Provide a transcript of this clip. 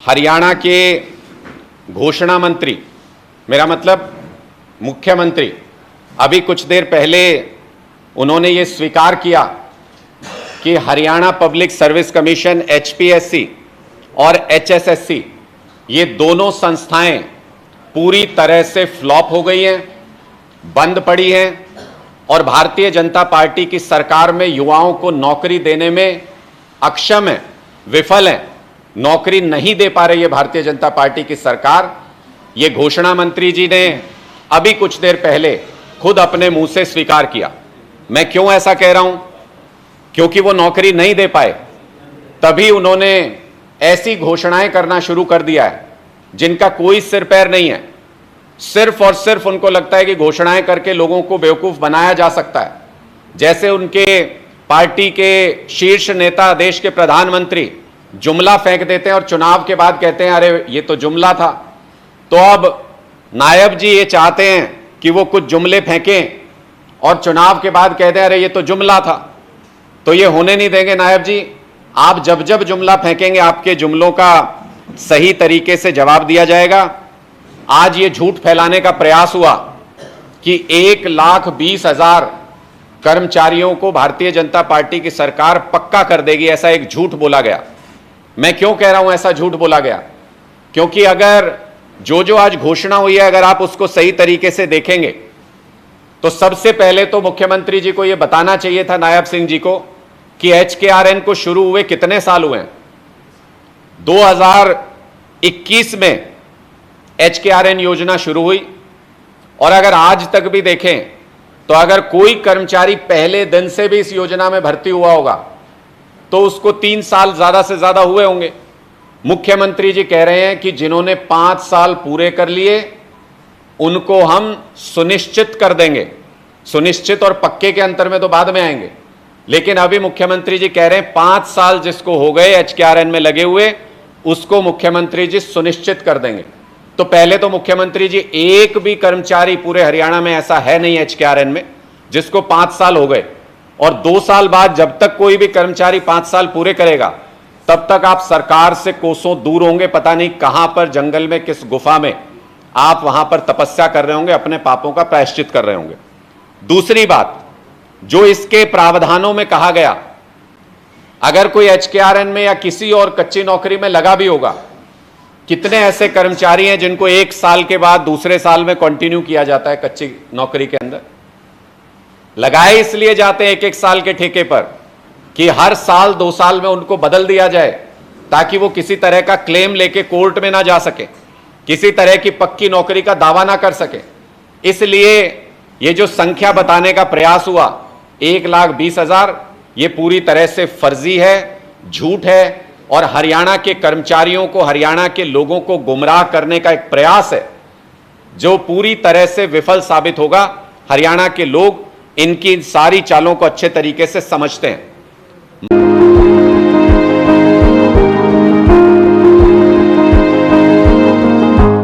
हरियाणा के घोषणा मंत्री, मेरा मतलब मुख्यमंत्री, अभी कुछ देर पहले उन्होंने ये स्वीकार किया कि Haryana public service commission HPSC और एचएसएससी ये दोनों संस्थाएं पूरी तरह से फ्लॉप हो गई हैं, बंद पड़ी हैं और भारतीय जनता पार्टी की सरकार में युवाओं को नौकरी देने में अक्षम है, विफल है, नौकरी नहीं दे पा रही है भारतीय जनता पार्टी की सरकार। ये घोषणा मंत्री जी ने अभी कुछ देर पहले खुद अपने मुंह से स्वीकार किया। मैं क्यों ऐसा कह रहा हूं? क्योंकि वो नौकरी नहीं दे पाए, तभी उन्होंने ऐसी घोषणाएं करना शुरू कर दिया है जिनका कोई सिर पैर नहीं है। सिर्फ और सिर्फ उनको लगता है कि घोषणाएं करके लोगों को बेवकूफ बनाया जा सकता है। जैसे उनके पार्टी के शीर्ष नेता, देश के प्रधानमंत्री जुमला फेंक देते हैं और चुनाव के बाद कहते हैं अरे ये तो जुमला था। तो अब नायब जी ये चाहते हैं कि वो कुछ जुमले फेंकें और चुनाव के बाद कहते हैं अरे ये तो जुमला था। तो ये होने नहीं देंगे नायब जी। आप जब जब जुमला फेंकेंगे आपके जुमलों का सही तरीके से जवाब दिया जाएगा। आज ये झूठ फैलाने का प्रयास हुआ कि 1,20,000 कर्मचारियों को भारतीय जनता पार्टी की सरकार पक्का कर देगी, ऐसा एक झूठ बोला गया। मैं क्यों कह रहा हूं ऐसा झूठ बोला गया? क्योंकि अगर जो आज घोषणा हुई है, अगर आप उसको सही तरीके से देखेंगे तो सबसे पहले तो मुख्यमंत्री जी को यह बताना चाहिए था, नायब सिंह जी को, कि HKRN को शुरू हुए कितने साल हुए हैं। 2021 में HKRN योजना शुरू हुई और अगर आज तक भी देखें तो अगर कोई कर्मचारी पहले दिन से भी इस योजना में भर्ती हुआ होगा तो उसको 3 साल ज्यादा से ज्यादा हुए होंगे। मुख्यमंत्री जी कह रहे हैं कि जिन्होंने 5 साल पूरे कर लिए उनको हम सुनिश्चित कर देंगे। सुनिश्चित और पक्के के अंतर में तो बाद में आएंगे, लेकिन अभी मुख्यमंत्री जी कह रहे हैं 5 साल जिसको हो गए HKRN में लगे हुए उसको मुख्यमंत्री जी सुनिश्चित कर देंगे। तो पहले तो मुख्यमंत्री जी, एक भी कर्मचारी पूरे हरियाणा में ऐसा है नहीं HKRN में जिसको 5 साल हो गए, और 2 साल बाद जब तक कोई भी कर्मचारी 5 साल पूरे करेगा तब तक आप सरकार से कोसों दूर होंगे। पता नहीं कहां पर, जंगल में, किस गुफा में आप वहां पर तपस्या कर रहे होंगे, अपने पापों का प्रायश्चित कर रहे होंगे। दूसरी बात, जो इसके प्रावधानों में कहा गया, अगर कोई HKRN में या किसी और कच्ची नौकरी में लगा भी होगा, कितने ऐसे कर्मचारी हैं जिनको 1 साल के बाद दूसरे साल में कंटिन्यू किया जाता है कच्ची नौकरी के अंदर। लगाए इसलिए जाते हैं 1-1 साल के ठेके पर कि हर साल 2 साल में उनको बदल दिया जाए ताकि वो किसी तरह का क्लेम लेके कोर्ट में ना जा सके, किसी तरह की पक्की नौकरी का दावा ना कर सके। इसलिए ये जो संख्या बताने का प्रयास हुआ 1,20,000, ये पूरी तरह से फर्जी है, झूठ है और हरियाणा के कर्मचारियों को, हरियाणा के लोगों को गुमराह करने का एक प्रयास है जो पूरी तरह से विफल साबित होगा। हरियाणा के लोग इनकी सारी चालों को अच्छे तरीके से समझते हैं।